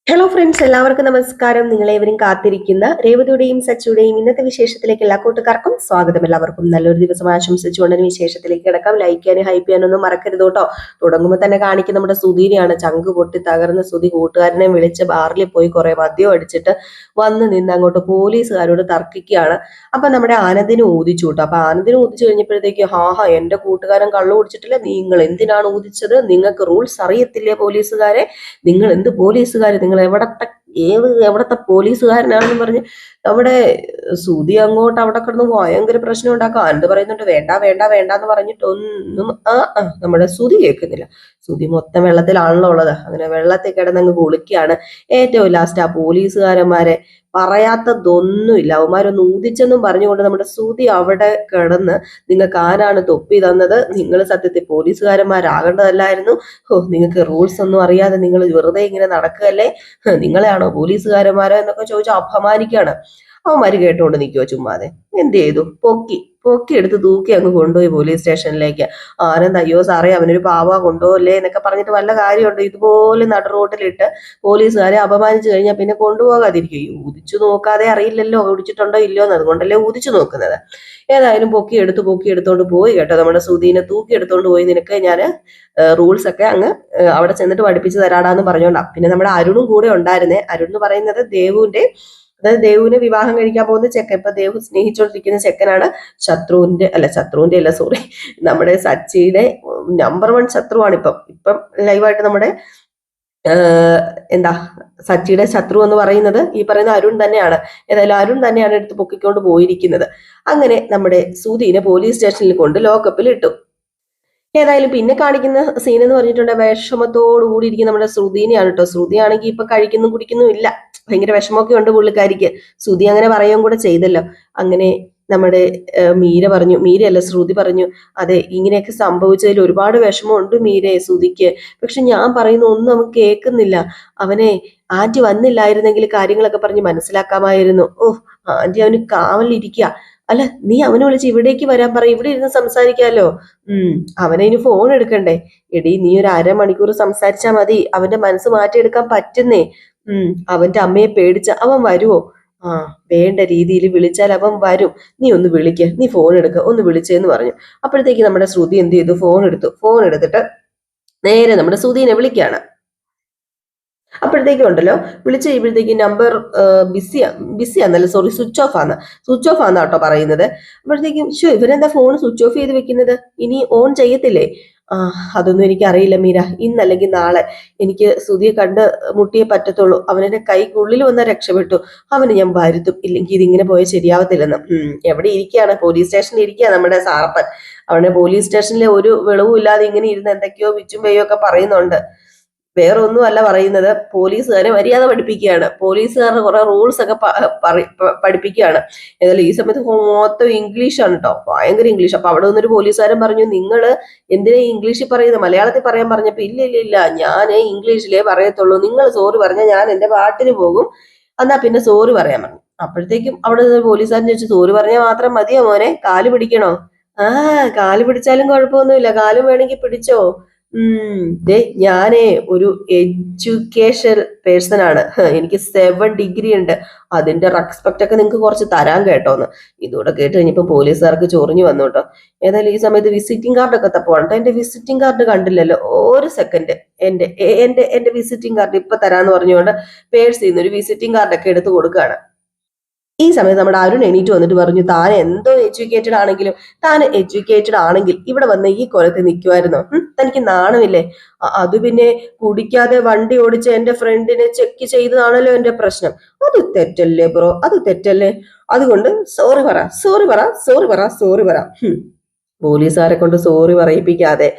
Hello friends, എല്ലാവർക്കും നമസ്കാരം. നിങ്ങളേവരും കാത്തിരിക്കുന്ന രേവതിയുടെയും സച്ചിയുടെയും ഇന്നത്തെ വിശേഷത്തിലേക്ക് എല്ലാ കൂട്ടുകാർക്കും സ്വാഗതം. എല്ലാവർക്കും നല്ലൊരു ദിവസം ആശംസിച്ചുകൊണ്ട് വിശേഷത്തിലേക്ക് കിടക്കാം. ലൈക്ക് ചെയ്യാനും ഹൈപ്പ് ചെയ്യാനൊന്നും മറക്കരുത് കേട്ടോ. തുടങ്ങുമ്പോൾ തന്നെ കാണിക്കുന്ന നമ്മുടെ സുധീനെയാണ്. ചങ്ക് പൊട്ടി തകർന്ന സുധി കൂട്ടുകാരനെ വിളിച്ച് ബാറിൽ പോയി കുറെ മദ്യം അടിച്ചിട്ട് വന്ന് നിന്ന് അങ്ങോട്ട് പോലീസുകാരോട് തർക്കിക്കുകയാണ്. അപ്പൊ നമ്മുടെ ആനന്ദിനെ ഊതിച്ചു കേട്ടോ. അപ്പൊ ആനന്ദിനെ ഊതിച്ചു കഴിഞ്ഞപ്പോഴത്തേക്ക് എന്റെ കൂട്ടുകാരൻ കള്ളു കുടിച്ചിട്ടില്ല, നിങ്ങൾ എന്തിനാണ് ഊതിച്ചത്, നിങ്ങൾക്ക് റൂൾസ് അറിയത്തില്ലേ പോലീസുകാരെ, നിങ്ങൾ എന്ത് പോലീസുകാർ, നിങ്ങൾ എവിടത്തെ പോലീസുകാരനാണെന്ന് പറഞ്ഞ് നമ്മുടെ സുധി അങ്ങോട്ട് അവിടെ കിടന്ന് ഭയങ്കര പ്രശ്നം ഉണ്ടാക്കുക. ആനന്ദ് പറയുന്നുണ്ട് വേണ്ട വേണ്ട വേണ്ട എന്ന് പറഞ്ഞിട്ടൊന്നും നമ്മുടെ സുധി കേൾക്കുന്നില്ല. സുധി മൊത്തം വെള്ളത്തിലാണല്ലോ ഉള്ളത്. അങ്ങനെ വെള്ളത്തിൽ കിടന്നങ്ങ് കുളിക്കുകയാണ്. ഏറ്റവും ലാസ്റ്റ് ആ പോലീസുകാരന്മാരെ പറയാത്തതൊന്നുമില്ല, അവന്മാരൊന്ന് ഊതിച്ചെന്നും പറഞ്ഞുകൊണ്ട് നമ്മുടെ സുധി അവിടെ കിടന്ന് നിങ്ങൾക്ക് ആരാണ് തൊപ്പി തന്നത്, നിങ്ങൾ സത്യത്തിൽ പോലീസുകാരന്മാരാകേണ്ടതല്ലായിരുന്നു, നിങ്ങൾക്ക് റൂൾസ് ഒന്നും അറിയാതെ നിങ്ങൾ വെറുതെ ഇങ്ങനെ നടക്കുകയല്ലേ, നിങ്ങളെയാണോ പോലീസുകാരന്മാരോ എന്നൊക്കെ ചോദിച്ചാൽ അപമാനിക്കാണ്. അവന്മാര് കേട്ടോണ്ട് നിൽക്കുവോ ചുമ്മാതെ. എന്ത് ചെയ്തു? പൊക്കി എടുത്ത് തൂക്കി അങ്ങ് കൊണ്ടുപോയി പോലീസ് സ്റ്റേഷനിലേക്ക്. ആനന്ദ് അയ്യോ സാറേ അവനൊരു പാവ കൊണ്ടുപോകല്ലേ എന്നൊക്കെ പറഞ്ഞിട്ട് വല്ല കാര്യമുണ്ടോ? ഇതുപോലെ നടു റോട്ടിലിട്ട് പോലീസുകാരെ അപമാനിച്ചു കഴിഞ്ഞാൽ പിന്നെ കൊണ്ടുപോകാതിരിക്കും. ഊതിച്ചു നോക്കാതെ അറിയില്ലല്ലോ ഊടിച്ചിട്ടുണ്ടോ ഇല്ലയോ എന്ന്, അതുകൊണ്ടല്ലേ ഊതിച്ചു നോക്കുന്നത്. ഏതായാലും പൊക്കി എടുത്തോണ്ട് പോയി കേട്ടോ. നമ്മുടെ സുധീനെ തൂക്കി എടുത്തോണ്ട് പോയി, നിനക്ക് ഞാൻ റൂൾസ് ഒക്കെ അങ്ങ് അവിടെ ചെന്നിട്ട് പഠിപ്പിച്ചു തരാടാന്ന് പറഞ്ഞോണ്ടാ. പിന്നെ നമ്മുടെ അരുണും കൂടെ ഉണ്ടായിരുന്നേ. അരുൺ എന്ന് പറയുന്നത് അതായത് ദേവുവിനെ വിവാഹം കഴിക്കാൻ പോകുന്ന ചെക്കൻ, ഇപ്പൊ ദേവു സ്നേഹിച്ചുകൊണ്ടിരിക്കുന്ന ചെക്കനാണ്. ശത്രുവിന്റെ അല്ല സോറി, നമ്മുടെ സച്ചിയുടെ നമ്പർ 1 ശത്രുവാണ് ഇപ്പം ലൈവായിട്ട് നമ്മുടെ സച്ചിയുടെ ശത്രു എന്ന് പറയുന്നത് ഈ പറയുന്ന അരുൺ തന്നെയാണ്. ഏതായാലും അരുൺ തന്നെയാണ് എടുത്ത് പൊക്കിക്കൊണ്ട് പോയിരിക്കുന്നത്. അങ്ങനെ നമ്മുടെ സുധീനെ പോലീസ് സ്റ്റേഷനിൽ കൊണ്ട് ലോക്കപ്പിൽ ഇട്ടു. ഏതായാലും പിന്നെ കാണിക്കുന്ന സീൻ എന്ന് പറഞ്ഞിട്ടുണ്ടെങ്കിൽ വിഷമത്തോടു കൂടി ഇരിക്കുന്ന നമ്മുടെ ശ്രുതിനെയാണ് കേട്ടോ. ശ്രുതി ആണെങ്കിൽ ഇപ്പൊ കഴിക്കുന്നു കുടിക്കുന്നു ഇല്ല, ഭയങ്കര വിഷമമൊക്കെ ഉണ്ട് പുള്ളിക്കാരിക്ക്. ശ്രുതി അങ്ങനെ പറയുകയും കൂടെ ചെയ്തല്ലോ. അങ്ങനെ നമ്മുടെ മീരയല്ല ശ്രുതി പറഞ്ഞു, അതെ ഇങ്ങനെയൊക്കെ സംഭവിച്ചതിൽ ഒരുപാട് വിഷമമുണ്ട് മീരെ ശ്രുതിക്ക്, പക്ഷെ ഞാൻ പറയുന്ന ഒന്നും അവൻ കേൾക്കുന്നില്ല. അവനെ ആന്റി വന്നില്ലായിരുന്നെങ്കിൽ കാര്യങ്ങളൊക്കെ പറഞ്ഞ് മനസ്സിലാക്കാമായിരുന്നു. ആന്റി അവന് കാവലിരിക്കുക. അല്ല, നീ അവനെ വിളിച്ച് ഇവിടേക്ക് വരാൻ പറ, ഇവിടെ ഇരുന്ന് സംസാരിക്കാലോ. അവനെ ഇനി ഫോൺ എടുക്കണ്ടേ? എടി നീ ഒരു അരമണിക്കൂർ സംസാരിച്ചാ മതി, അവന്റെ മനസ്സ് മാറ്റിയെടുക്കാൻ പറ്റുന്നേ. അവന്റെ അമ്മയെ പേടിച്ച അവൻ വരുവോ? വേണ്ട രീതിയിൽ വിളിച്ചാൽ അവൻ വരും. നീ ഒന്ന് വിളിക്ക, നീ ഫോൺ എടുക്ക, ഒന്ന് വിളിച്ചേന്ന് പറഞ്ഞു. അപ്പോഴത്തേക്ക് നമ്മുടെ ശ്രുതി എന്ത് ചെയ്തു? ഫോൺ എടുത്തിട്ട് നേരെ നമ്മുടെ ശ്രുതിനെ വിളിക്കുകയാണ്. അപ്പോഴത്തേക്കും ഉണ്ടല്ലോ, വിളിച്ചു കഴിയുമ്പോഴത്തേക്ക് നമ്പർ ബിസിയാന്നല്ല, സോറി സ്വിച്ച് ഓഫ് ആന്ന് കേട്ടോ പറയുന്നത്. അപ്പോഴത്തേക്കും ഇവരെന്താ ഫോൺ സ്വിച്ച് ഓഫ് ചെയ്ത് വെക്കുന്നത്, ഇനി ഓൺ ചെയ്യത്തില്ലേ? അതൊന്നും എനിക്കറിയില്ല മീര, ഇന്നല്ലെങ്കിൽ നാളെ എനിക്ക് സുധിയെ കണ്ട് മുട്ടിയേ പറ്റത്തുള്ളൂ. അവനെന്റെ കൈക്കുള്ളിൽ വന്നാൽ രക്ഷപ്പെട്ടു, അവന് ഞാൻ വരുത്തും, ഇല്ലെങ്കിൽ ഇതിങ്ങനെ പോയാൽ ശരിയാവത്തില്ലെന്ന്. എവിടെ ഇരിക്കുകയാണ്? പോലീസ് സ്റ്റേഷനിൽ ഇരിക്കുക നമ്മുടെ സാറപ്പൻ. അവനെ പോലീസ് സ്റ്റേഷനിലെ ഒരു വെളവും ഇല്ലാതെ ഇങ്ങനെ ഇരുന്ന് എന്തൊക്കെയോ വിച്ചും പെയ്യോ ഒക്കെ പറയുന്നുണ്ട്. വേറെ ഒന്നും അല്ല പറയുന്നത്, പോലീസുകാരെ മര്യാദ പഠിപ്പിക്കുകയാണ്, പോലീസുകാരുടെ കുറെ റൂൾസ് ഒക്കെ പഠിപ്പിക്കുകയാണ്. ഏതായാലും ഈ സമയത്ത് മൊത്തം ഇംഗ്ലീഷാണ് കേട്ടോ, ഭയങ്കര ഇംഗ്ലീഷ്. അപ്പൊ അവിടെ നിന്നൊരു പോലീസുകാരൻ പറഞ്ഞു, നിങ്ങൾ എന്തിനാ ഇംഗ്ലീഷിൽ പറയുന്നത്, മലയാളത്തിൽ പറയാൻ പറഞ്ഞപ്പോ ഇല്ല ഞാൻ ഇംഗ്ലീഷിലേ പറയത്തുള്ളൂ, നിങ്ങൾ സോറി പറഞ്ഞാൽ ഞാൻ എന്റെ പാട്ടിന് പോകും, എന്നാ പിന്നെ സോറി പറയാൻ പറഞ്ഞു. അപ്പോഴത്തേക്കും അവിടെ നിന്ന് പോലീസുകാരൻ ചോദിച്ചു, സോറി പറഞ്ഞാൽ മാത്രം മതിയോ മോനെ, കാല് പിടിക്കണോ? കാല് പിടിച്ചാലും കുഴപ്പമൊന്നുമില്ല, കാലും വേണമെങ്കിൽ പിടിച്ചോ. ഞാനേ ഒരു എഡ്യൂക്കേഷൻ പേഴ്സൺ ആണ്, എനിക്ക് 7 ഡിഗ്രി ഉണ്ട്, അതിന്റെ റെസ്പെക്ട് ഒക്കെ നിങ്ങൾക്ക് കുറച്ച് തരാൻ കേട്ടോന്ന്. ഇതൂടെ കേട്ട് കഴിഞ്ഞപ്പോ പോലീസുകാർക്ക് ചൊറിഞ്ഞു വന്നു കേട്ടോ. ഏതായാലും ഈ സമയത്ത് വിസിറ്റിംഗ് കാർഡൊക്കെ തപ്പുണ്ട്. എന്റെ വിസിറ്റിംഗ് കാർഡ് കണ്ടില്ലല്ലോ, ഒരു സെക്കൻഡ്, എന്റെ വിസിറ്റിംഗ് കാർഡ് ഇപ്പൊ തരാന്ന് പറഞ്ഞുകൊണ്ട് പേഴ്സിൽ നിന്ന് ഒരു വിസിറ്റിംഗ് കാർഡൊക്കെ എടുത്ത് കൊടുക്കുകയാണ്. ഈ സമയത്ത് നമ്മുടെ അരുൺ എണീറ്റ് വന്നിട്ട് പറഞ്ഞു, താൻ എന്തോ എഡ്യൂക്കേറ്റഡ് ആണെങ്കിൽ ഇവിടെ വന്ന് ഈ കൊലത്തിൽ നിൽക്കുമായിരുന്നോ? തനിക്ക് നാണമില്ലേ? അത് പിന്നെ കുടിക്കാതെ വണ്ടി ഓടിച്ച് എന്റെ ഫ്രണ്ടിനെ ചെക്ക് ചെയ്തതാണല്ലോ എന്റെ പ്രശ്നം. അത് തെറ്റല്ലേ ബ്രോ, അത് തെറ്റല്ലേ? അതുകൊണ്ട് സോറി പറ. പോലീസുകാരെ കൊണ്ട് സോറി പറയിപ്പിക്കാതെ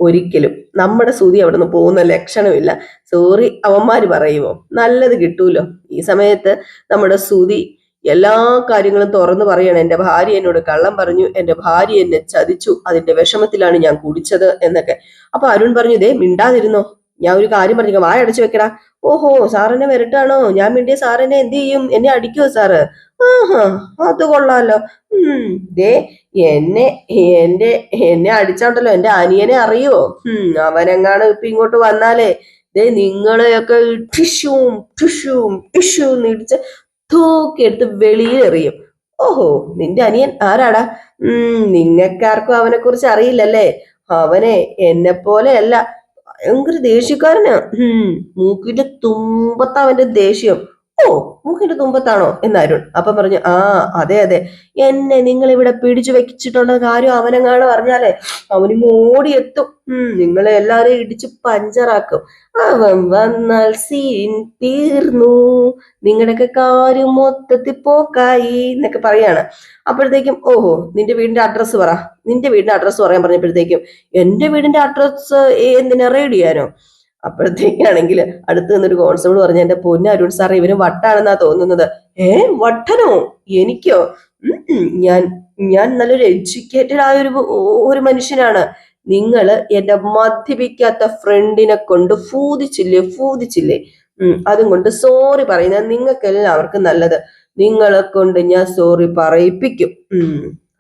ഒരിക്കലും നമ്മുടെ സുധി അവിടെ നിന്ന് പോകുന്ന ലക്ഷണമില്ല. സോറി അവന്മാര് പറയുമോ? നല്ലത് കിട്ടൂലോ. ഈ സമയത്ത് നമ്മുടെ സുധി എല്ലാ കാര്യങ്ങളും തുറന്നു പറയണം. എന്റെ ഭാര്യ എന്നോട് കള്ളം പറഞ്ഞു, എന്റെ ഭാര്യ എന്നെ ചതിച്ചു, അതിന്റെ വിഷമത്തിലാണ് ഞാൻ കുടിച്ചത് എന്നൊക്കെ. അപ്പൊ അരുൺ പറഞ്ഞു, ഇതേ മിണ്ടാതിരുന്നോ, ഞാൻ ഒരു കാര്യം പറഞ്ഞു, വായ അടച്ചു വെക്കടാ. ഓഹോ, സാറിനെ വരട്ടാണോ? ഞാൻ മിണ്ടിയ സാറിനെ എന്ത് ചെയ്യും? എന്നെ അടിക്കുവോ സാറ്? അത് കൊള്ളാലോ. ദേ എന്നെ അടിച്ചാണ്ടല്ലോ എന്റെ അനിയനെ അറിയോ? അവനെങ്ങാണ് ഇപ്പൊ ഇങ്ങോട്ട് വന്നാലേ ദേ നിങ്ങളെയൊക്കെ ടിഷ്യൂം ടിഷ്യൂം ടിഷ്യൂ ഇടിച്ച് തൂക്കിയെടുത്ത് വെളിയിലെറിയും. ഓഹോ, നിന്റെ അനിയൻ ആരാടാ? നിങ്ങൾക്കാർക്കും അവനെ കുറിച്ച് അറിയില്ലല്ലേ. അവനെ എന്നെ പോലെയല്ല, ഭയങ്കര ദേഷ്യക്കാരനാ. മൂക്കിന്റെ തുമ്പത്താ അവന്റെ ദേഷ്യം. ഓ, മൂക്കിന്റെ തുമ്പത്താണോ എന്നരുൺ. അപ്പം പറഞ്ഞു, ആ അതെ അതെ, എന്നെ നിങ്ങൾ ഇവിടെ പിടിച്ചു വെച്ചിട്ടുള്ള കാര്യം അവനെങ്ങാണ് പറഞ്ഞാലേ അവനിങ്ങ് ഓടിയെത്തും. നിങ്ങളെ എല്ലാരെയും ഇടിച്ച് പഞ്ചറാക്കും. അവൻ വന്നാൽ സീൻ തീർന്നു, നിങ്ങളുടെയൊക്കെ കാര്യം മൊത്തത്തിൽ പോക്കായി എന്നൊക്കെ പറയാണ്. അപ്പോഴത്തേക്കും ഓഹോ, നിന്റെ വീടിന്റെ അഡ്രസ്സ് പറ, നിന്റെ വീടിന്റെ അഡ്രസ്സ് പറയാൻ പറഞ്ഞപ്പോഴത്തേക്കും എന്റെ വീടിന്റെ അഡ്രസ്സ് എന്തിനാ റെയ്ഡ് ചെയ്യാനോ? അപ്പോഴത്തേക്കാണെങ്കിൽ അടുത്ത് നിന്നൊരു കോൺസ്റ്റബിൾ പറഞ്ഞു, എന്റെ പൊന്നു അരുൺ സാർ ഇവന് വട്ടാണെന്നാ തോന്നുന്നത്. വട്ടനോ? എനിക്കോ? ഞാൻ ഞാൻ നല്ലൊരു എഡ്യൂക്കേറ്റഡ് ആയ ഒരു മനുഷ്യനാണ്. നിങ്ങള് എന്റെ മദ്യപിക്കാത്ത ഫ്രണ്ടിനെ കൊണ്ട് ഫൂതിച്ചില്ലേ. അതും കൊണ്ട് സോറി പറയുന്നത് നിങ്ങൾക്ക് എല്ലാവർക്കും നല്ലത്. നിങ്ങളെ കൊണ്ട് ഞാൻ സോറി പറയിപ്പിക്കും.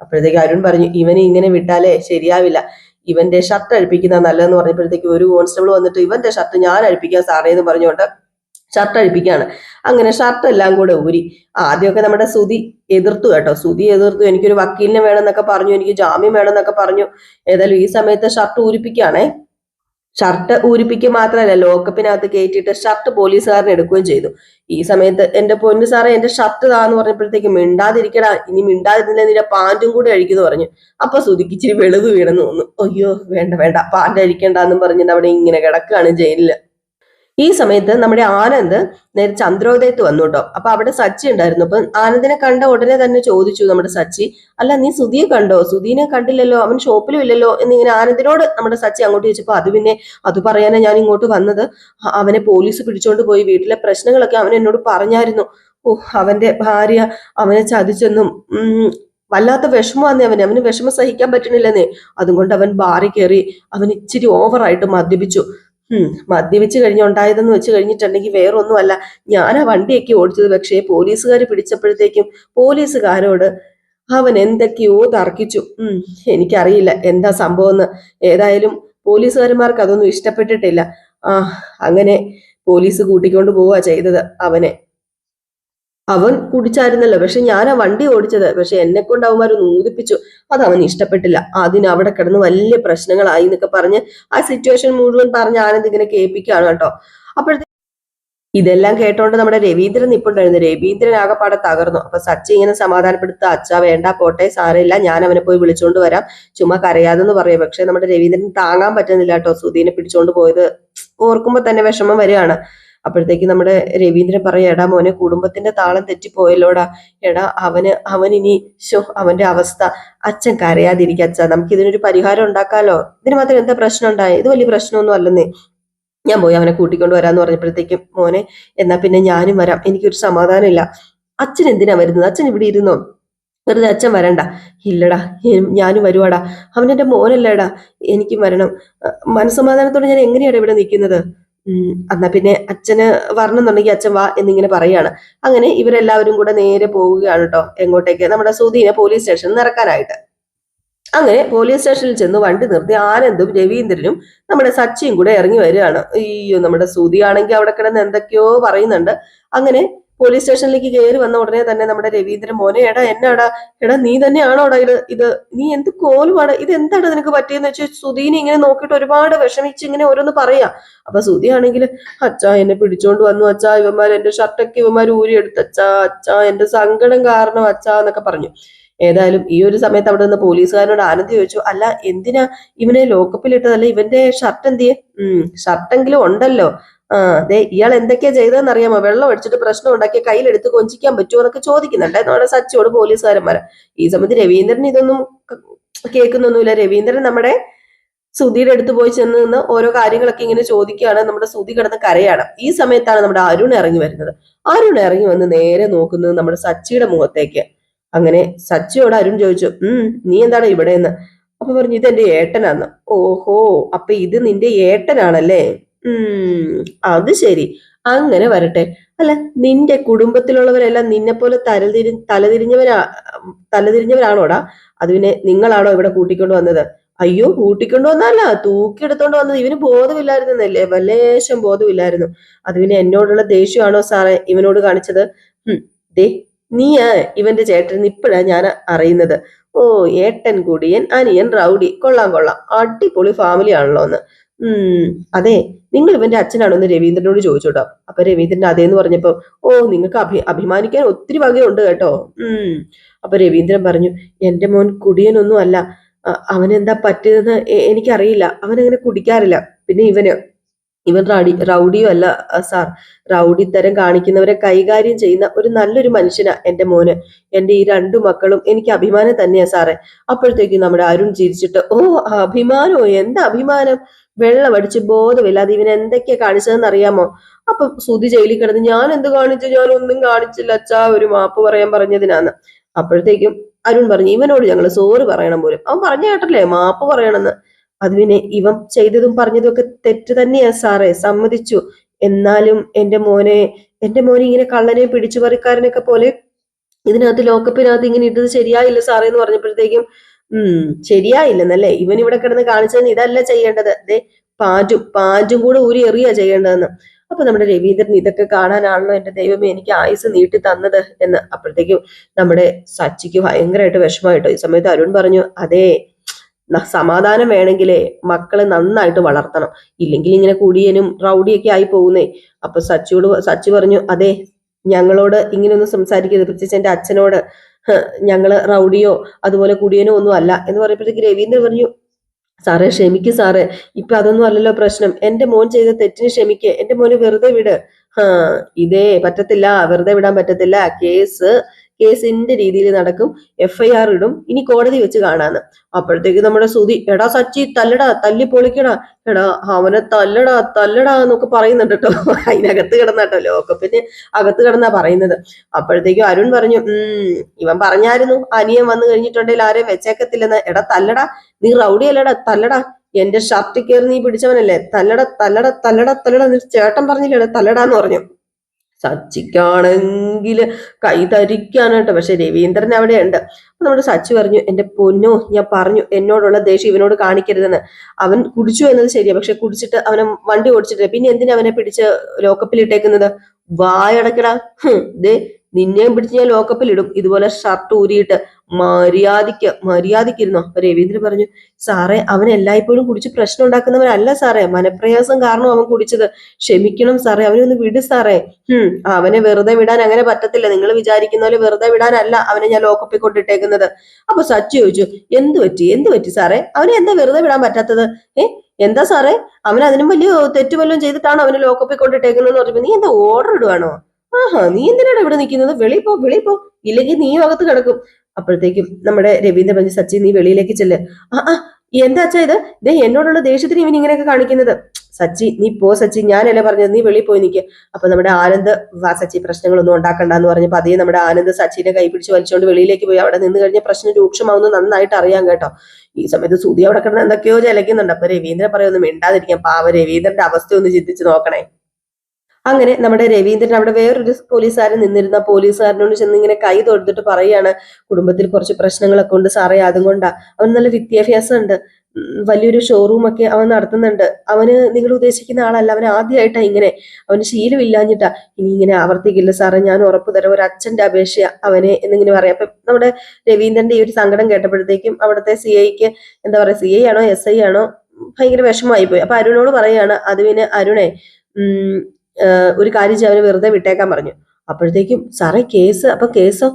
അപ്പോഴത്തേക്ക് അരുൺ പറഞ്ഞു, ഇവനെ ഇങ്ങനെ വിട്ടാലേ ശരിയാവില്ല, ഇവന്റെ ഷർട്ട് അഴിപ്പിക്കുന്ന നല്ലതെന്ന് പറഞ്ഞപ്പോഴത്തേക്ക് ഒരു കോൺസ്റ്റബിൾ വന്നിട്ട് ഇവന്റെ ഷർട്ട് ഞാൻ അഴിപ്പിക്കാൻ സാറേ എന്ന് പറഞ്ഞുകൊണ്ട് ഷർട്ട് അഴിപ്പിക്കുകയാണ്. അങ്ങനെ ഷർട്ട് എല്ലാം കൂടെ ഊരി. ആദ്യമൊക്കെ നമ്മുടെ സുധി എതിർത്തു കേട്ടോ, സുധി എതിർത്തു, എനിക്കൊരു വക്കീലിനെ വേണമെന്നൊക്കെ പറഞ്ഞു, എനിക്ക് ജാമ്യം വേണമെന്നൊക്കെ പറഞ്ഞു. ഏതായാലും ഈ സമയത്ത് ഷർട്ട് ഊരിപ്പിക്കുകയാണേ. ഷർട്ട് ഊരിപ്പിക്കുക മാത്രമല്ല, ലോക്കപ്പിനകത്ത് കയറ്റിയിട്ട് ഷർട്ട് പോലീസുകാരൻ എടുക്കുകയും ചെയ്തു. ഈ സമയത്ത് എന്റെ പൊന്നു സാറേ എന്റെ ഷർട്ട് താന്ന് പറഞ്ഞപ്പോഴത്തേക്ക് മിണ്ടാതിരിക്കടാ, ഇനി മിണ്ടാതിരുന്നില്ല നിന്റെ പാൻറ്റും കൂടെ അഴിക്കുന്നു പറഞ്ഞു. അപ്പൊ സുധിക്ക് ഇച്ചിരി വെളിവ് വീണെന്ന് തോന്നുന്നു. അയ്യോ വേണ്ട പാൻറ് അഴിക്കണ്ടെന്നും പറഞ്ഞിട്ട് അവിടെ ഇങ്ങനെ കിടക്കുകയാണ് ജയിലില്. ഈ സമയത്ത് നമ്മുടെ ആനന്ദ് നേരെ ചന്ദ്രോദയത്ത് വന്നു കേട്ടോ. അപ്പൊ അവിടെ സച്ചി ഉണ്ടായിരുന്നു. അപ്പൊ ആനന്ദിനെ കണ്ട ഉടനെ തന്നെ ചോദിച്ചു നമ്മുടെ സച്ചി, അല്ല നീ സുധിയെ കണ്ടോ? സുധീനെ കണ്ടില്ലല്ലോ, അവൻ ഷോപ്പിലും ഇല്ലല്ലോ എന്നിങ്ങനെ ആനന്ദിനോട് നമ്മുടെ സച്ചി അങ്ങോട്ട് ചോദിച്ചപ്പോ അത് പറയാനാ ഞാൻ ഇങ്ങോട്ട് വന്നത്. അവനെ പോലീസ് പിടിച്ചോണ്ട് പോയി, വീട്ടിലെ പ്രശ്നങ്ങളൊക്കെ അവൻ എന്നോട് പറഞ്ഞായിരുന്നു. അവന്റെ ഭാര്യ അവനെ ചതിച്ചെന്നും വല്ലാത്ത വിഷമമാന്നേ അവന് വിഷമം സഹിക്കാൻ പറ്റണില്ലെന്നേ. അതുകൊണ്ട് അവൻ ബാറി കയറി, അവൻ ഇച്ചിരി ഓവറായിട്ട് മദ്യപിച്ചു. മദ്യപിച്ച് കഴിഞ്ഞുണ്ടായതെന്ന് വെച്ച് കഴിഞ്ഞിട്ടുണ്ടെങ്കിൽ വേറൊന്നുമല്ല, ഞാൻ ആ വണ്ടിയൊക്കെ ഓടിച്ചത്. പക്ഷേ പോലീസുകാർ പിടിച്ചപ്പോഴത്തേക്കും പോലീസുകാരോട് അവൻ എന്തൊക്കെയോ തർക്കിച്ചു. എനിക്കറിയില്ല എന്താ സംഭവം എന്ന്. ഏതായാലും പോലീസുകാരന്മാർക്ക് അതൊന്നും ഇഷ്ടപ്പെട്ടിട്ടില്ല. അങ്ങനെ പോലീസ് കൂട്ടിക്കൊണ്ട് പോവുക ചെയ്തത് അവനെ. അവൻ കുടിച്ചായിരുന്നല്ലോ, പക്ഷെ ഞാൻ ആ വണ്ടി ഓടിച്ചത്. പക്ഷെ എന്നെ കൊണ്ട് അവന്മാർ നൂതിപ്പിച്ചു, അത് അവന് ഇഷ്ടപ്പെട്ടില്ല. അതിന് അവിടെ കിടന്ന് വലിയ പ്രശ്നങ്ങളായി എന്നൊക്കെ പറഞ്ഞ് ആ സിറ്റുവേഷൻ മുഴുവൻ പറഞ്ഞ് ആനന്ദ് ഇങ്ങനെ കേൾപ്പിക്കുകയാണ് കേട്ടോ. അപ്പോഴത്തെ ഇതെല്ലാം കേട്ടോണ്ട് നമ്മുടെ രവീന്ദ്രൻ നിപ്പുണ്ടായിരുന്നു. രവീന്ദ്രൻ ആകെപ്പാടെ തകർന്നു. അപ്പൊ സച്ചി ഇങ്ങനെ സമാധാനപ്പെടുത്തുക, അച്ഛാ വേണ്ട പോട്ടെ, സാരമില്ല, ഞാൻ അവനെ പോയി വിളിച്ചോണ്ട് വരാം, ചുമ്മാ കരയാതെന്ന് പറയും. പക്ഷെ നമ്മുടെ രവീന്ദ്രൻ താങ്ങാൻ പറ്റുന്നില്ല കേട്ടോ, സുധീനെ പിടിച്ചോണ്ട് പോയത് ഓർക്കുമ്പോ തന്നെ വിഷമം വരികയാണ്. അപ്പോഴത്തേക്ക് നമ്മുടെ രവീന്ദ്രൻ പറയാ, എടാ മോനെ, കുടുംബത്തിന്റെ താളം തെറ്റിപ്പോയല്ലോടാ. എടാ അവനിനി അവന്റെ അവസ്ഥ, അച്ഛൻ കരയാതിരിക്കുക അച്ഛാ, നമുക്ക് ഇതിനൊരു പരിഹാരം ഉണ്ടാക്കാലോ. ഇതിന് മാത്രം എന്താ പ്രശ്നം ഉണ്ടായി? ഇത് വലിയ പ്രശ്നമൊന്നും അല്ലെന്നേ. ഞാൻ പോയി അവനെ കൂട്ടിക്കൊണ്ട് വരാന്ന് പറഞ്ഞപ്പോഴത്തേക്കും, മോനെ എന്നാ പിന്നെ ഞാനും വരാം, എനിക്കൊരു സമാധാനം ഇല്ല. അച്ഛൻ എന്തിനാ വരുന്നത്? അച്ഛൻ ഇവിടെ ഇരുന്നോ, വെറുതെ അച്ഛൻ വരണ്ട. ഇല്ലടാ, ഞാനും വരുവാടാ, അവനെന്റെ മോനല്ലേടാ, എനിക്കും വരണം. മനസ്സമാധാനത്തോടെ ഞാൻ എങ്ങനെയാണ് ഇവിടെ നിൽക്കുന്നത്? എന്നാ പിന്നെ അച്ഛന് വരണമെന്നുണ്ടെങ്കിൽ അച്ഛൻ വാ എന്നിങ്ങനെ പറയാണ്. അങ്ങനെ ഇവരെല്ലാവരും കൂടെ നേരെ പോവുകയാണ് കേട്ടോ. എങ്ങോട്ടേക്ക്? നമ്മുടെ സുധീനെ പോലീസ് സ്റ്റേഷനിൽ ഇറക്കാനായിട്ട്. അങ്ങനെ പോലീസ് സ്റ്റേഷനിൽ ചെന്ന് വണ്ടി നിർത്തി ആനന്ദും രവീന്ദ്രനും നമ്മുടെ സച്ചിയും കൂടെ ഇറങ്ങി വരികയാണ്. അയ്യോ, നമ്മുടെ സുധി ആണെങ്കിൽ അവിടെ കിടന്ന് എന്തൊക്കെയോ പറയുന്നുണ്ട്. അങ്ങനെ പോലീസ് സ്റ്റേഷനിലേക്ക് കയറി വന്ന ഉടനെ തന്നെ നമ്മുടെ രവീന്ദ്രൻ, മോനെ എടാ എന്നാടാ, എടാ നീ തന്നെയാണോടാ ഇത് നീ എന്ത് കോലുമാണ്, ഇത് എന്താടാ നിനക്ക് പറ്റിയെന്ന് വെച്ചാൽ സുധീനെ ഇങ്ങനെ നോക്കിയിട്ട് ഒരുപാട് വിഷമിച്ച് ഇങ്ങനെ ഓരോന്ന് പറയാ. അപ്പൊ സുധി ആണെങ്കിൽ, അച്ഛാ എന്നെ പിടിച്ചോണ്ട് വന്നു അച്ഛാ, എന്റെ ഷർട്ടൊക്കെ ഇവന്മാർ ഊരിയെടുത്ത് അച്ഛാ എന്റെ സങ്കടം കാരണം അച്ഛാ എന്നൊക്കെ പറഞ്ഞു. ഏതായാലും ഈ ഒരു സമയത്ത് അവിടെ നിന്ന് പോലീസുകാരനോട് ആനന്ദ് ചോദിച്ചു, അല്ല എന്തിനാ ഇവനെ ലോക്കപ്പിലിട്ടതല്ല, ഇവന്റെ ഷർട്ട് എന്തിയെ? ഷർട്ടെങ്കിലും ഉണ്ടല്ലോ. അതെ, ഇയാൾ എന്തൊക്കെയാ ചെയ്തതെന്ന് അറിയാമോ? വെള്ളം അടിച്ചിട്ട് പ്രശ്നം ഉണ്ടാക്കിയ കയ്യിലെടുത്ത് കൊഞ്ചിക്കാൻ പറ്റുമോ എന്നൊക്കെ ചോദിക്കുന്നുണ്ട് നമ്മുടെ സച്ചിയോട് പോലീസുകാരന്മാരെ. ഈ സമയത്ത് രവീന്ദ്രൻ ഇതൊന്നും കേൾക്കുന്നൊന്നുമില്ല. രവീന്ദ്രൻ നമ്മുടെ സുധിയുടെ അടുത്ത് പോയി ചെന്ന് നിന്ന് ഓരോ കാര്യങ്ങളൊക്കെ ഇങ്ങനെ ചോദിക്കുകയാണ്. നമ്മുടെ സുധി കിടന്ന് കരയാണ്. ഈ സമയത്താണ് നമ്മുടെ അരുൺ ഇറങ്ങി വരുന്നത്. അരുൺ ഇറങ്ങി വന്ന് നേരെ നോക്കുന്നത് നമ്മുടെ സച്ചിയുടെ മുഖത്തേക്ക്. അങ്ങനെ സച്ചിയോട് അരുൺ ചോദിച്ചു, നീ എന്താണ് ഇവിടെ എന്ന്? അപ്പൊ പറഞ്ഞു, ഇതെന്റെ ഏട്ടനാന്ന്. ഓഹോ, അപ്പൊ ഇത് നിന്റെ ഏട്ടനാണല്ലേ? അത് ശരി, അങ്ങനെ വരട്ടെ. അല്ല, നിന്റെ കുടുംബത്തിലുള്ളവരെല്ലാം നിന്നെ പോലെ തലതിരിഞ്ഞവരാണോടാ? അത് പിന്നെ നിങ്ങളാണോ ഇവിടെ കൂട്ടിക്കൊണ്ട് വന്നത്? അയ്യോ കൂട്ടിക്കൊണ്ടു വന്നല്ല, തൂക്കിയെടുത്തോണ്ട് വന്നത്. ഇവന് ബോധമില്ലായിരുന്നല്ലേ, വല്ലേശം ബോധമില്ലായിരുന്നു. അത് പിന്നെ എന്നോടുള്ള ദേഷ്യമാണോ സാറേ ഇവനോട് കാണിച്ചത്? ദേ നീയാ ഇവന്റെ ചേട്ടൻ ഇപ്പോഴാ ഞാൻ അറിയുന്നത്. ഓ, ഏട്ടൻ കുടിയൻ, അനിയൻ റൗഡി, കൊള്ളാം കൊള്ളാം, അടിപൊളി ഫാമിലി ആണല്ലോ എന്ന്. അതെ, നിങ്ങൾ ഇവന്റെ അച്ഛനാണോ എന്ന് രവീന്ദ്രനോട് ചോദിച്ചോട്ടോ. അപ്പൊ രവീന്ദ്രൻ അതേന്ന് പറഞ്ഞപ്പോ, ഓ, നിങ്ങൾക്ക് അഭിമാനിക്കാൻ ഒത്തിരി വകയുണ്ട് കേട്ടോ. അപ്പൊ രവീന്ദ്രൻ പറഞ്ഞു, എന്റെ മോൻ കുടിയനൊന്നും അല്ല, അവനെന്താ പറ്റിയതെന്ന് എനിക്കറിയില്ല, അവനങ്ങനെ കുടിക്കാറില്ല. പിന്നെ ഇവൻ റൗഡിയോ അല്ല സാർ, റൗഡിത്തരം കാണിക്കുന്നവരെ കൈകാര്യം ചെയ്യുന്ന ഒരു നല്ലൊരു മനുഷ്യനാ എന്റെ മോന്. എന്റെ ഈ രണ്ടു മക്കളും എനിക്ക് അഭിമാനം തന്നെയാ സാറേ. അപ്പോഴത്തേക്കും നമ്മുടെ അരുൺ ചിരിച്ചിട്ട്, ഓ, അഭിമാനോ, എന്താ അഭിമാനം? വെള്ളമടിച്ച് ബോധമില്ലാതെ ഇവൻ എന്തൊക്കെയാ കാണിച്ചതെന്ന് അറിയാമോ? അപ്പൊ സുധി ജയിലിൽ കിടന്ന്, ഞാൻ എന്ത് കാണിച്ചു? ഞാൻ ഒന്നും കാണിച്ചില്ല അച്ഛാ, ഒരു മാപ്പ് പറയാൻ പറഞ്ഞതിനാന്ന്. അപ്പോഴത്തേക്കും അരുൺ പറഞ്ഞു, ഇവനോട് ഞങ്ങൾ സോറി പറയണം പോലും. അവൻ പറഞ്ഞു കേട്ടല്ലേ മാപ്പ് പറയണമെന്ന്. അത് പിന്നെ ഇവൻ ചെയ്തതും പറഞ്ഞതും ഒക്കെ തെറ്റ് തന്നെയാ സാറേ, സമ്മതിച്ചു. എന്നാലും എന്റെ മോനെ ഇങ്ങനെ കള്ളനെ പിടിച്ചുപറിക്കാരനൊക്കെ പോലെ ഇതിനകത്ത് ലോക്കപ്പിനകത്ത് ഇങ്ങനെ ഇട്ടത് ശരിയായില്ല സാറേ എന്ന് പറഞ്ഞപ്പോഴത്തേക്കും, ശരിയായില്ലെന്നല്ലേ? ഇവൻ ഇവിടെ കിടന്ന് കാണിച്ചതെന്ന് ഇതല്ല ചെയ്യേണ്ടത്. അതെ, പാൻറ്റും കൂടെ ഊരി എറിയാ ചെയ്യേണ്ടതെന്ന്. അപ്പൊ നമ്മുടെ രവീന്ദ്രൻ ഇതൊക്കെ കാണാനാണല്ലോ എന്റെ ദൈവമേ എനിക്ക് ആയുസ് നീട്ടി തന്നത് എന്ന്. അപ്പോഴത്തേക്കും നമ്മുടെ സച്ചിക്ക് ഭയങ്കരമായിട്ട് വിഷമമായിട്ടോ. ഈ സമയത്ത് അരുൺ പറഞ്ഞു, അതെ, സമാധാനം വേണമെങ്കിലേ മക്കളെ നന്നായിട്ട് വളർത്തണം, ഇല്ലെങ്കിൽ ഇങ്ങനെ കുടിയനും റൗഡിയൊക്കെ ആയി പോകുന്നേ. അപ്പൊ സച്ചി പറഞ്ഞു, അതെ, ഞങ്ങളോട് ഇങ്ങനെയൊന്നും സംസാരിക്കരുത്, പ്രത്യേകിച്ച് എന്റെ അച്ഛനോട്. ഞങ്ങള് റൗഡിയോ അതുപോലെ കുടിയനോ ഒന്നും അല്ല എന്ന് പറയുമ്പോഴത്തേക്ക് രവീന്ദ്രൻ പറഞ്ഞു, സാറേ ക്ഷമിക്ക് സാറേ, ഇപ്പൊ അതൊന്നും അല്ലല്ലോ പ്രശ്നം. എന്റെ മോൻ ചെയ്ത തെറ്റിന് ക്ഷമിക്ക്, എന്റെ മോനെ വെറുതെ വിട്. ഇതേ പറ്റത്തില്ല, വെറുതെ വിടാൻ പറ്റത്തില്ല. കേസിന്റെ രീതിയിൽ നടക്കും, FIR ഇടും, ഇനി കോടതി വെച്ച് കാണാന്ന്. അപ്പോഴത്തേക്ക് നമ്മുടെ സുധി, എടാ സച്ചി തല്ലടാ, തല്ലി പൊളിക്കടാ, എടാ അവനെ തല്ലടാ എന്നൊക്കെ പറയുന്നുണ്ട് കേട്ടോ. അതിനകത്ത് കിടന്നാട്ടോ, ലോക്കപ്പിന് അകത്ത് കിടന്നാ പറയുന്നത്. അപ്പോഴത്തേക്കും അരുൺ പറഞ്ഞു, ഇവൻ പറഞ്ഞായിരുന്നു അനിയൻ വന്നു കഴിഞ്ഞിട്ടുണ്ടെങ്കിൽ ആരെയും വെച്ചേക്കത്തില്ലെന്ന്. എടാ തല്ലടാ, നീ റൗഡി അല്ലടാ, തല്ലടാ, എന്റെ ഷർട്ട് കയറി നീ പിടിച്ചവനല്ലേ, തല്ലടാ ചേട്ടൻ പറഞ്ഞില്ലേ തല്ലടാന്ന് പറഞ്ഞു. സച്ചിക്കാണെങ്കിൽ കൈ തരിക്കാനായിട്ട്. പക്ഷെ രവീന്ദ്രൻ അവിടെ ഉണ്ട്. അപ്പൊ നമ്മുടെ സച്ചി പറഞ്ഞു, എന്റെ പൊന്നോ, ഞാൻ പറഞ്ഞു എന്നോടുള്ള ദേഷ്യം ഇവനോട് കാണിക്കരുതെന്ന്. അവൻ കുടിച്ചു എന്നത് ശരിയാ, പക്ഷെ കുടിച്ചിട്ട് അവനെ വണ്ടി ഓടിച്ചിട്ടില്ല, പിന്നെ എന്തിനാ അവനെ പിടിച്ച് ലോക്കപ്പിൽ ഇട്ടേക്കുന്നത്? വായടക്കടാ, ദേ നിന്നെയും പിടിച്ച് ഞാൻ ലോക്കപ്പിൽ ഇടും, ഇതുപോലെ ഷർട്ട് ഊരിയിട്ട്. മര്യാദക്കിരുന്നോ? അപ്പൊ രവീന്ദ്രൻ പറഞ്ഞു, സാറേ അവൻ എല്ലായ്പ്പോഴും കുടിച്ച് പ്രശ്നം ഉണ്ടാക്കുന്നവനല്ല സാറേ, മനപ്രയാസം കാരണം അവൻ കുടിച്ചത്, ക്ഷമിക്കണം സാറേ, അവനെ ഒന്ന് വിട് സാറേ. അവനെ വെറുതെ വിടാൻ അങ്ങനെ പറ്റത്തില്ല, നിങ്ങൾ വിചാരിക്കുന്ന പോലെ വെറുതെ വിടാനല്ല അവനെ ഞാൻ ലോക്കപ്പിൽ കൊണ്ടിട്ടേക്കുന്നത്. അപ്പൊ സച്ചി ചോദിച്ചു, എന്ത് പറ്റി സാറേ, അവനെ എന്താ വെറുതെ വിടാൻ പറ്റാത്തത്? എന്താ സാറേ, അവൻ അതിനും വലിയ തെറ്റ് വല്ലതും ചെയ്തിട്ടാണ് അവന് ലോക്കപ്പിൽ കൊണ്ടിട്ടേക്കുന്നതെന്ന് പറഞ്ഞപ്പോ, നീ എന്താ ഓർഡർ ഇടുവാണോ? നീ എന്തിനാണ് ഇവിടെ നിൽക്കുന്നത്? വെളിയിൽ പോ, ഇല്ലെങ്കിൽ നീ അകത്ത് കിടക്കും. അപ്പോഴത്തേക്കും നമ്മുടെ രവീന്ദ്രൻ പറഞ്ഞു, സച്ചി നീ വെളിയിലേക്ക് ചെല്ല്. എന്താ അച്ഛാ ഇതേ എന്നോടുള്ള ദേഷ്യത്തിന് ഇവൻ ഇങ്ങനെയൊക്കെ കാണിക്കുന്നത്? സച്ചി നീ പോ സച്ചി, ഞാനല്ലേ പറഞ്ഞത്, നീ വെളിയിൽ പോയി നിൽക്കുക. അപ്പൊ നമ്മുടെ ആനന്ദ്, വാ സച്ചി പ്രശ്നങ്ങളൊന്നും ഉണ്ടാക്കണ്ടെന്ന് പറഞ്ഞപ്പോ അതേ നമ്മുടെ ആനന്ദ് സച്ചിന്റെ കൈ പിടിച്ച് വലിച്ചുകൊണ്ട് വെളിയിലേക്ക് പോയി. അവിടെ നിന്ന് കഴിഞ്ഞ പ്രശ്നം രൂക്ഷമാവുന്ന നന്നായിട്ട് അറിയാം കേട്ടോ. ഈ സമയത്ത് സുധി അവിടെ കിടന്ന് എന്തൊക്കെയോ ചലക്കുന്നുണ്ട്. അപ്പൊ രവീന്ദ്രൻ പറയൊന്നും മിണ്ടാതിരിക്കാൻ, പാവ രവീന്ദ്രന്റെ അവസ്ഥ ഒന്ന് ചിന്തിച്ച് നോക്കണേ. അങ്ങനെ നമ്മുടെ രവീന്ദ്രൻ അവിടെ വേറൊരു പോലീസുകാരൻ നിന്നിരുന്ന പോലീസുകാരനോട് ചെന്ന് ഇങ്ങനെ കൈ തൊടുത്തിട്ട് പറയാണ്, കുടുംബത്തിൽ കുറച്ച് പ്രശ്നങ്ങളൊക്കെ ഉണ്ട് സാറേ, അതും കൊണ്ടാ. അവൻ നല്ല വിദ്യാഭ്യാസം ഉണ്ട്, വലിയൊരു ഷോറൂം ഒക്കെ അവൻ നടത്തുന്നുണ്ട്. അവന് നിങ്ങൾ ഉദ്ദേശിക്കുന്ന ആളല്ല, അവൻ ആദ്യമായിട്ടാ ഇങ്ങനെ, അവന് ശീലമില്ലാഞ്ഞിട്ടാ. ഇനി ഇങ്ങനെ ആവർത്തിക്കില്ല സാറേ, ഞാൻ ഉറപ്പ് തരാം, ഒരു അച്ഛന്റെ അപേക്ഷ അവനെ എന്നിങ്ങനെ പറയാം. അപ്പൊ നമ്മുടെ രവീന്ദ്രന്റെ ഈ ഒരു സങ്കടം കേട്ടപ്പോഴത്തേക്കും അവിടുത്തെ CIക്ക്, എന്താ പറയാ, CI ആണോ SI ആണോ, ഭയങ്കര വിഷമമായി പോയി. അപ്പൊ അരുണോട് പറയാണ്, അത് പിന്നെ അരുണേ, ഒരു കാര്യം ചെയ്ത് അവന് വെറുതെ വിട്ടേക്കാൻ പറഞ്ഞു. അപ്പോഴത്തേക്കും സാറേ കേസ്, അപ്പൊ കേസോ?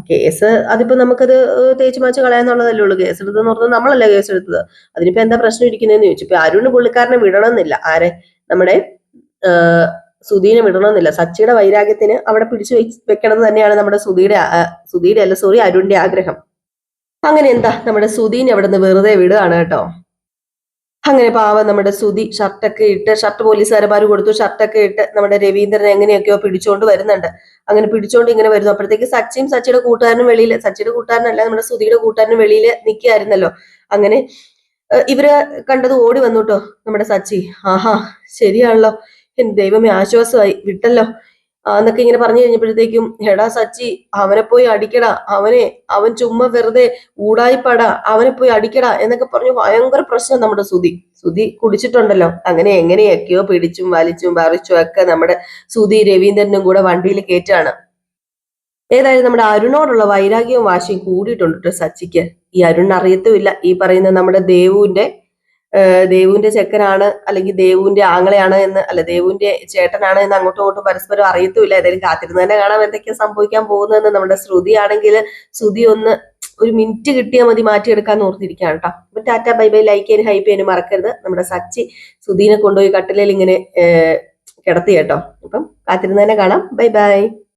കേസ് അതിപ്പോ നമുക്കത് തേച്ച് മാച്ച് കളയാന്നുള്ളതല്ലേ ഉള്ളൂ. കേസ് എടുത്തെന്ന് പറഞ്ഞാൽ നമ്മളല്ലേ കേസ് എടുത്തത്, അതിനിപ്പോ എന്താ പ്രശ്നം ഇരിക്കുന്നതെന്ന് ചോദിച്ചു. ഇപ്പൊ അരുണ് പുള്ളിക്കാരനെ വിടണമെന്നില്ല, ആരെ, നമ്മുടെ സുധീനെ വിടണമെന്നില്ല. സച്ചിയുടെ വൈരാഗ്യത്തിന് അവിടെ പിടിച്ചു വെക്കണം എന്ന് തന്നെയാണ് നമ്മുടെ സുധീയുടെ അല്ല സോറി അരുണിന്റെ ആഗ്രഹം. അങ്ങനെ എന്താ നമ്മുടെ സുധീനെ അവിടെ നിന്ന് വെറുതെ വിടുകയാണ് കേട്ടോ. അങ്ങനെ പാവം നമ്മുടെ സുധി ഷർട്ടൊക്കെ ഇട്ട്, ഷർട്ട് പോലീസുകാരന്മാർ കൊടുത്തു, ഷർട്ടൊക്കെ ഇട്ട് നമ്മുടെ രവീന്ദ്രൻ എങ്ങനെയൊക്കെയോ പിടിച്ചോണ്ട് വരുന്നുണ്ട്. അങ്ങനെ പിടിച്ചോണ്ട് ഇങ്ങനെ വരുന്നു. അപ്പോഴത്തേക്ക് സച്ചിയുടെ കൂട്ടുകാരനും വെളിയിൽ, സച്ചിയുടെ കൂട്ടുകാരനല്ല നമ്മുടെ സുധിയുടെ കൂട്ടുകാരനും വെളിയിൽ നിൽക്കുകയായിരുന്നല്ലോ. അങ്ങനെ ഇവര് കണ്ടത് ഓടി വന്നു കേട്ടോ നമ്മുടെ സച്ചി. ആഹാ ശരിയാണല്ലോ, ദൈവമേ ആശ്വാസമായി, വിട്ടല്ലോ. എന്നൊക്കെ ഇങ്ങനെ പറഞ്ഞു കഴിഞ്ഞപ്പോഴത്തേക്കും, എടാ സച്ചി, അവനെ പോയി അടിക്കടാ, അവൻ ചുമ്മാ വെറുതെ ഊടായിപ്പടാ, അവനെ പോയി അടിക്കടാ എന്നൊക്കെ പറഞ്ഞു ഭയങ്കര പ്രശ്നം നമ്മുടെ സുധി കുടിച്ചിട്ടുണ്ടല്ലോ. അങ്ങനെ എങ്ങനെയൊക്കെയോ പിടിച്ചും വലിച്ചും പറിച്ചും ഒക്കെ നമ്മുടെ സുധി രവീന്ദ്രനും കൂടെ വണ്ടിയിൽ കയറ്റാണ്. ഏതായാലും നമ്മുടെ അരുണോടുള്ള വൈരാഗ്യവും വാശിയും കൂടിയിട്ടുണ്ട് കേട്ടോ സച്ചിക്ക്. ഈ അരുൺ അറിയത്തുമില്ല ഈ പറയുന്ന നമ്മുടെ ദേവുവിന്റെ ചെക്കനാണ്, അല്ലെങ്കിൽ ദേവുവിന്റെ ആങ്ങളെയാണ് എന്ന്, അല്ല ദേവുവിന്റെ ചേട്ടനാണ് എന്ന് അങ്ങോട്ടും ഇങ്ങോട്ടും പരസ്പരം അറിയത്തുമില്ല. ഏതായാലും കാത്തിരുന്ന് തന്നെ കാണാം എന്തൊക്കെയാ സംഭവിക്കാൻ പോകുന്നതെന്ന്. നമ്മുടെ ശ്രുതി ആണെങ്കിൽ ഒരു മിനിറ്റ് കിട്ടിയാൽ മതി മാറ്റിയെടുക്കാന്ന് ഓർത്തിരിക്കുകയാണ് കേട്ടോ. അപ്പൊ ടാറ്റ, ബൈ ബൈ. ലൈക്ക് ചെയ്യാനും ഹൈപ്പ് ചെയ്യാനും മറക്കരുത്. നമ്മുടെ സച്ചി സുധീനെ കൊണ്ടുപോയി കട്ടിലേൽ ഇങ്ങനെ കിടത്തി കേട്ടോ. അപ്പം കാത്തിരുന്ന് തന്നെ കാണാം. Bye bye.